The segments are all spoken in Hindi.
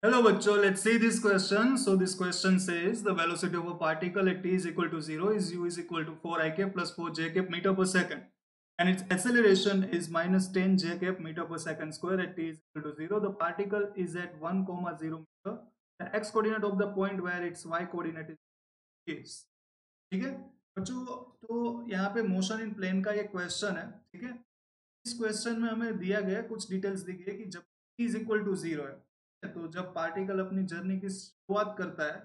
Hello bachcho, let's see this question. So this question says the velocity of a particle at t is equal to 0 is u is equal to 4 I cap plus 4 j cap meter per second, and its acceleration is minus 10 j cap meter per second square at t is equal to 0. The particle is at 1, 0 meter. The x coordinate of the point where its y coordinate is. ठीक है बच्चों, तो यहाँ पे मोशन इन प्लेन का ये क्वेश्चन है. ठीक है, इस क्वेश्चन में हमें दिया गया कुछ डिटेल्स दी गई है कि जब t इज इक्वल टू 0 है, तो जब पार्टिकल अपनी जर्नी की शुरुआत करता है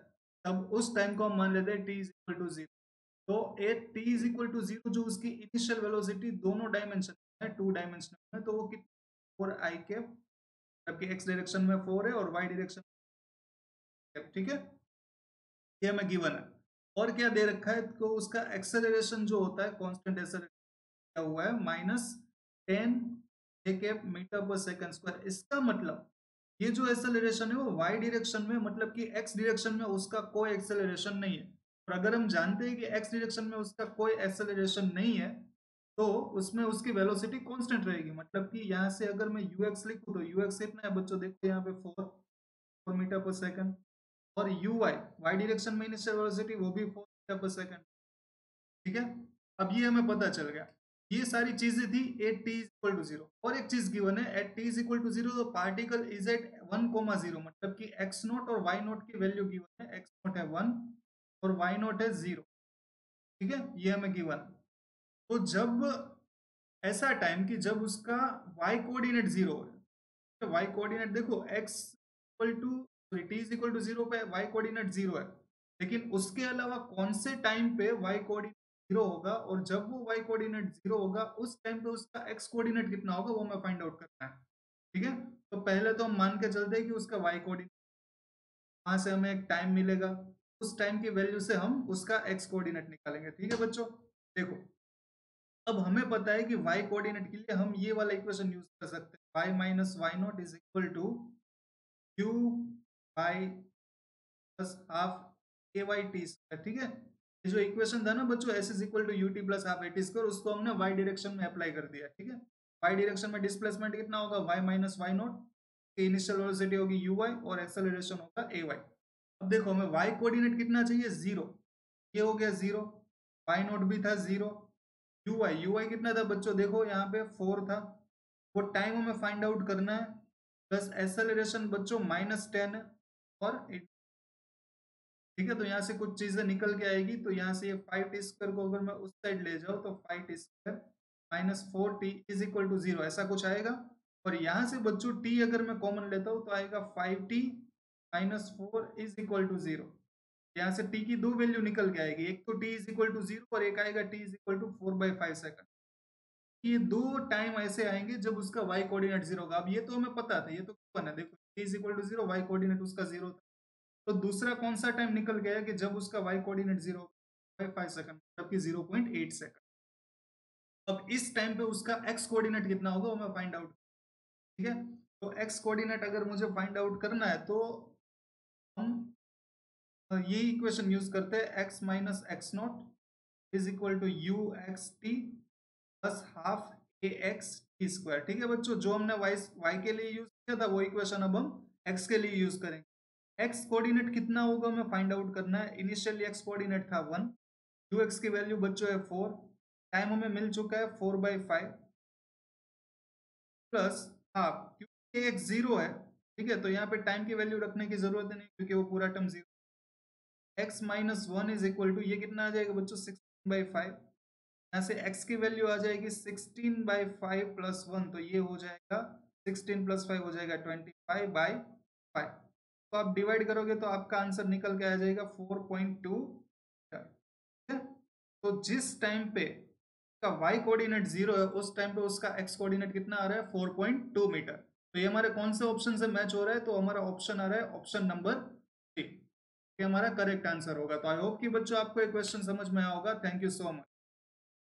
तब उस टाइम को हम मान लेते हैं t इज इक्वल टू 0. तो at t is equal to 0 जो उसकी इनिशियल वेलोसिटी दोनों डायमेंशन में, टू डायमेंशनल में, तो वो कितनी 4 i कैप, जबकि x डायरेक्शन में 4 है और y डायरेक्शन में. ठीक है, ये हमें गिवन है. और क्या दे रखा है, तो उसका एक्सेलरेशन जो होता है कांस्टेंट एक्सेलरेशन हुआ है माइनस 10 कैप मीटर पर सेकंड स्क्वायर. इसका मतलब ये जो एक्सेलरेशन है वो y डायरेक्शन में, मतलब कि x डायरेक्शन में उसका कोई एक्सेलरेशन नहीं है. और अगर हम जानते हैं कि x डायरेक्शन में उसका कोई एक्सेलरेशन नहीं है तो उसमें उसकी वेलोसिटी कांस्टेंट रहेगी. मतलब कि यहाँ से अगर मैं ux लिखूं तो ux कितना है बच्चों, देखो यहाँ पे 4 मीटर पर सेकंड, और यू वाई वाई डायरेक्शन में इनिशियल वेलोसिटी वो भी 4 मीटर पर सेकंड. ठीक है, अब ये हमें पता चल गया. ये सारी चीजें थी at t is equal to 0. और एक चीज गिवन है at t is equal to 0, तो पार्टिकल इज एट 1, 0, मतलब कि x नोट और y नोट की वैल्यू गिवन है. x नोट है 1 और y नोट है 0. ठीक है, ये हमें गिवन. तो जब ऐसा टाइम कि जब उसका y कोऑर्डिनेट 0 है, y कोऑर्डिनेट देखो x equal to t is equal to 0 पे y कोऑर्डिनेट 0 है, लेकिन उसके अलावा कौन से टाइम पे y कोऑर्डिनेट 0 होगा, और जब वो y कोऑर्डिनेट 0 होगा उस टाइम पे उसका x कोऑर्डिनेट कितना होगा वो हमें फाइंड आउट करना है. ठीक है, तो पहले तो हम मान के चलते हैं कि उसका y कोऑर्डिनेट, वहां से हमें एक टाइम मिलेगा, उस टाइम की वैल्यू से हम उसका x कोऑर्डिनेट निकालेंगे. ठीक है बच्चों, देखो अब हमें पता है कि y कोऑर्डिनेट के लिए हम ये वाला इक्वेशन यूज कर सकते हैं, y minus y naught is equal to u y plus half a y t square. ठीक है, ये जो इक्वेशन था ना बच्चों, s is equal to u t plus half a t square, उसको हमने वाई डायरेक्शन में अप्लाई कर दिया. ठीक है, वाई डायरेक्शन में डिस्प्लेसमेंट कितना होगा, y minus y naught, initial velocity होगी यू वाई और एक्सेलरेशन होगा ए वाई. अब देखो हमें वाई कोऑर्डिनेट कितना चाहिए, 0. ये हो गया 0, वाई नॉट भी था 0, यू वाई कितना था बच्चों, देखो यहाँ पे 4 था, वो टाइम हमें फाइंड आउट करना है, प्लस एक्सेलरेशन बच्चों -10 है. और ठीक है, तो यहाँ से कुछ चीजें निकल के आएगी, तो यहाँ से ये 5t स्क्वायर को अगर मैं उस साइड ले जाऊँ तो 5t square minus 4t is equal to 0 ऐसा कुछ आएगा. और यहाँ से बच्चों t अगर मैं कॉमन लेता हूँ तो आएगा 5t minus 4 is equal to 0. यहाँ से t की दो वैल्यू निकल के आएगी, एक तो t इज इक्वल टू 0 और एक आएगा t is equal to 4/5 second. ये दो टाइम ऐसे आएंगे जब उसका y कोऑर्डिनेट 0 होगा. अब ये तो हमें पता था, ये तो गिवन है, देखो t is equal to 0, y coordinate उसका 0 था. तो दूसरा कौन सा टाइम निकल गया कि जब उसका y कोऑर्डिनेट 0/5 सेकंड, जबकि 0.8 सेकंड. अब इस टाइम पे उसका x कोऑर्डिनेट कितना होगा वो मैं फाइंड आउट. ठीक है, तो x कोऑर्डिनेट अगर मुझे फाइंड आउट करना है तो हम ये इक्वेशन यूज करते हैं, x minus x naught is equal to u x t plus half a x t square. ठीक है बच्चों, जो हमने y के लिए यूज किया था वो इक्वेशन अब हम x के लिए यूज करेंगे. x कोऑर्डिनेट कितना होगा हमें फाइंड आउट करना है. इनिशियली x कोऑर्डिनेट था 1, यू एक्स की वैल्यू बच्चों है 4, टाइम हमें मिल चुका है 4/5 प्लस हाफ, क्योंकि एक 0 है. ठीक है, तो यहाँ पे टाइम की वैल्यू रखने की जरूरत नहीं क्योंकि वो पूरा term 0. x minus 1 is equal to ये कितना आ जाएगा बच्चों, 16/5. यहाँ से x की वैल्यू आ जाएगी 16/5 प्लस 1, तो ये हो जाएगा 16 प्लस 5 हो जाएगा 25/5. तो आप डिवाइड करोगे तो आपका आंसर निकल के आ जाएगा 4.2. ठीक है, तो जिस टाइम पे का y कोऑर्डिनेट 0 है उस टाइम पे उसका x कोऑर्डिनेट कितना आ रहा है, 4.2 मीटर. तो ये हमारे कौन से ऑप्शन से मैच हो रहा है, तो हमारा ऑप्शन आ रहा है ऑप्शन नंबर 3, ये हमारा करेक्ट आंसर होगा. तो आई होप कि बच्चों आपको ये क्वेश्चन समझ में आया होगा. Thank you so much.